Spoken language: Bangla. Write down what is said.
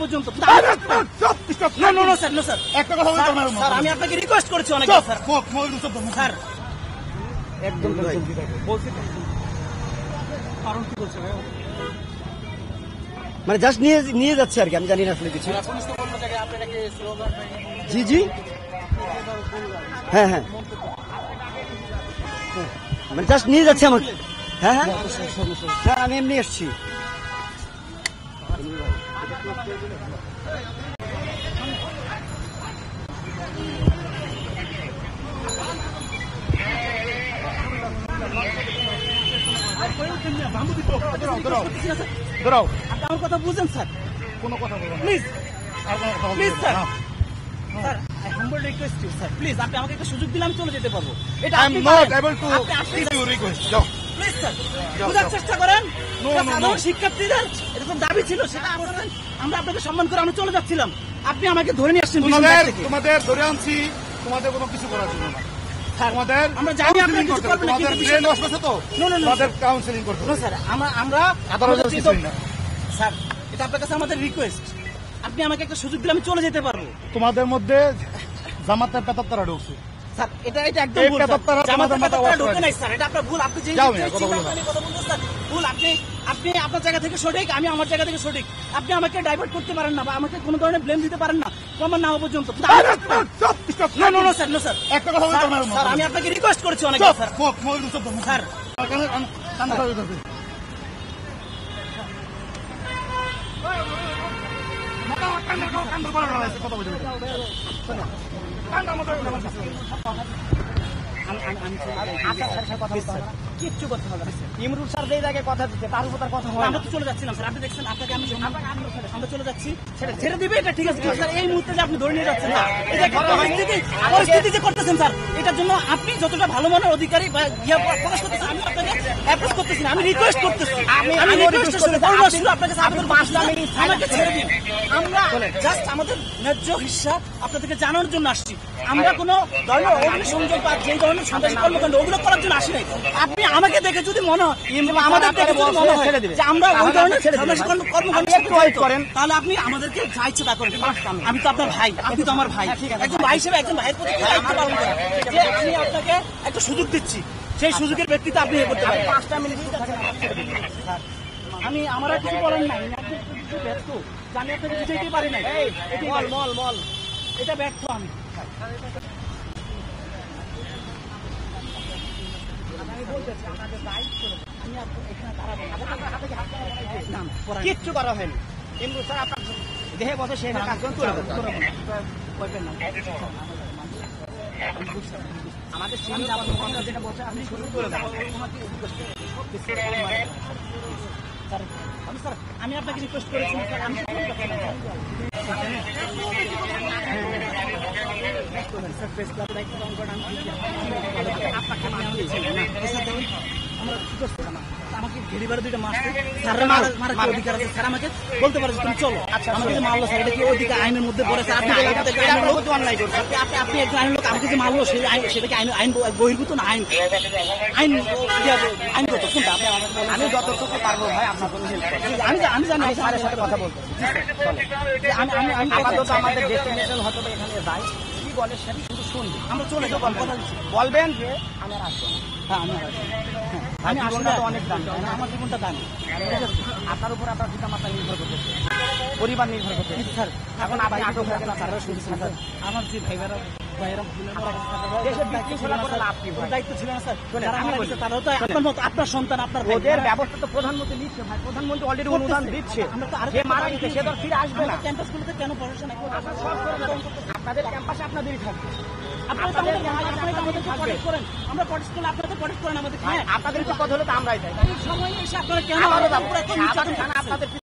পর্যন্ত আমি আপনাকে রিকোয়েস্ট করেছি অনেক স্যার একদম মানে জাস্ট নিয়ে যাচ্ছে আর কি, আমি জানি না আসলে কিছু। জি জি হ্যাঁ হ্যাঁ মানে জাস্ট নিয়ে যাচ্ছে আমাকে। হ্যাঁ হ্যাঁ হ্যাঁ আমি এমনি এসছি। আমার কথা বুঝেন স্যার, কোনো কথা বলবো না। প্লিজ প্লিজ স্যার, না। Sir I humble request you sir, please আপনি আমাকে একটা সুযোগ দিলে আমি চলে যেতে পারবো। এটা I am আপনি not পারেন। able to আপনি আসলে give you request. যাও। প্লিজ স্যার যাও, বোঝার যাও। চেষ্টা করেন। No, এটা no, সাধারণ no. শিক্ষার্থীদের এরকম দাবি ছিল, সেটা করছেন। আমরা আপনাকে সম্মান করে আমরা চলে যাচ্ছিলাম, আপনি আমাকে ধরে নিয়ে আসছেন পিছন দিক থেকে। তোমাদের ধরে আনছি, তোমাদের কোনো কিছু করার জন্য না। স্যার, তোমাদের আমরা জানি আপনারা counseling কিছু করতে করবেন হবে। না, তোমাদের কিন্তু brain wash করছে তো? No, no, no, তোমাদের কাউন্সিলিং করতে No, হবে। স্যার আমরা সাধারণ কিছুই না। স্যার এটা আপনার কাছে আমাদের রিকোয়েস্ট, আপনি আমাকে একটা সুযোগ দিলে আমি চলে যেতে পারবো। তোমাদের মধ্যে জামাতের পেতাত্তারা ঢুকছে। স্যার এটা একদম এই ভুল স্যার। পেতাত্তারা জামাতের তোমাদের মাথা পেতাত্তারা wash ঢোকে করে নাই স্যার, এটা আপনার ভুল। আপনি যে যাও মিয়া, কথা বলবো না। কথা বলছেন স্যার ভুল। আপনি আপনার জায়গা থেকে সঠিক, আমি আমার জায়গা থেকে সঠিক। আপনি আমাকে ডাইভার্ট করতে পারেন না বা আমাকে কোনো ধরনের ব্লেম দিতে পারেন না প্রমাণ না হওয়া পর্যন্ত। নো স্যার একটা কথা বলতে পারবো না। স্যার আমি আপনাকে রিকোয়েস্ট করেছি অনেক স্যার। স্যার কিচ্ছু করতে হবে না স্যার। ইমরুল স্যার যে জায়গায় কথা দিচ্ছে তার উপর তার কথা হয় আমরা তো চলে যাচ্ছিলাম স্যার, আপনি দেখছেন আপনাকে আমি আমরা চলে যাচ্ছি, ছেড়ে দিবে এটা ঠিক আছে, কিন্তু স্যার এই মুহূর্তে যে আপনি ধরে নিয়ে যাচ্ছেন না, এটা একটা পরিস্থিতি যে করতেছেন স্যার, এটার জন্য আপনি যতটা ভালো মানের অধিকারী বা ইয়া প্রকাশ করতেছেন, আমি আপনাকে অ্যাপ্রোচ করতেছি না, আমি রিকোয়েস্ট করতেছি। আমি রিকোয়েস্ট করতেছি আপনার কাছে আবেদন আমাকে ছেড়ে দিন। আমরা জাস্ট আমাদের ন্যায্য হিস্সা আপনাদেরকে জানানোর জন্য আসছি। আমরা কোনো ধরনের অগ্নিসংযোগ বা যে ধরনের সন্ত্রাসী কর্মকাণ্ড ওগুলো করার জন্য আসি নাই। আপনি আমাকে দেখে যদি মনে হয় বা আমাদের দেখে যদি মনে হয় যে আমরা ওই ধরনের সন্ত্রাসী কর্মকাণ্ড করেন, তাহলে আপনি আমাদেরকে যা ইচ্ছে তা করেন। আমি তো আপনার ভাই, আপনি তো আমার ভাই, একজন ভাই হিসেবে একজন ভাইয়ের প্রতি দায়িত্ব পালন করেন যে আমি আপনাকে একটা সুযোগ দিচ্ছি, সেই সুযোগের ব্যক্তিতে আপনি এ করতে পারেন। 5টা মিনিট আমি আমার আর কিছু বলার নাই, ব্যর্থ আমি আপনাকে বুঝাইতেই পারি নাই। মল এটা ব্যর্থ আমি। কিচ্ছু করা হয়নি। ইমরুল স্যার আপনার দেহে বসে সে কাজ আমাদের যেটা বলছে আপনি শুরু করে দেন। স্যার আমি আপনাকে রিকোয়েস্ট করেছি স্যার, আমি প্রেস ক্লাবের দায়িত্ব পালন করেন, আমরা কি করতে না আমাকে ঘেরিবারে 2টা মাস স্যাররা মারার কি অধিকার আছে? স্যার আমাকে বলতে পারে তুমি চলো, আমাকে যে মারলো স্যার এটা কি ওদিকে আইনের মধ্যে পড়ে? স্যার আপনি অন্যায় করছেন, আপনি একজন আইনের লোক, আমাকে যে মারলো সেটা কি আইন বহির্ভূত না আইনগত কোনটা? আপনি আমাকে বলেন। আমি যতটুকু পারবো ভাই আপনার কোনো হেল্প করবো। আমি জানি স্যারের সাথে কথা বলবো। আমি আপাতত আমাদের ডেস্টিনেশন হয়তো এখানে যাই, কি বলে সেটা শুধু শুনবি। আমরা চলে যাবো, কথা দিচ্ছি। বলবেন যে আমি আর আসবো না। হ্যাঁ আমি আমি আসলে জীবনটা তো অনেক দাম, তাই না? আমার জীবনটা দামি। আপনার উপর আপনার পিতা মাতা নির্ভর করতেছে, পরিবার নির্ভর করতেছে। স্যার এখন আপনি আটক হয়ে গেলেন, স্যাররা শুনছেন স্যার। আমার যে ভাইয়েরা দেশে বিক্রি করা করে লাভ কি ভাই? দায়িত্ব ছিল না স্যার, শোনেন, যারা আমি মারা বলি। গেছে তারাও তো আপনার মতো, আপনার সন্তান, আপনার ভাই। ওদের ব্যবস্থা তো প্রধানমন্ত্রী নিচ্ছে ভাই, প্রধানমন্ত্রী অলরেডি অনুদান দিচ্ছে। আমরা তো আরো সে মারা গেছে, সে তো আর ফিরে আসবে না। ক্যাম্পাসগুলোতে কেন পড়াশোনা আপনাদের ক্যাম্পাসে আপনাদেরই থাকবে। আপনারা তো আমাদেরকে প্রটেক্ট করেন, আমরা প্রটেক্ট করলে আপনারা তো প্রটেক্ট করেন আমাদের। আপনাদের বিপদ হলে তো আমরাই যাই। এই সময় এসে আপনারা কেন আমারও আমাদের উপর এত নির্যাতন আপনাদের করতেছেন?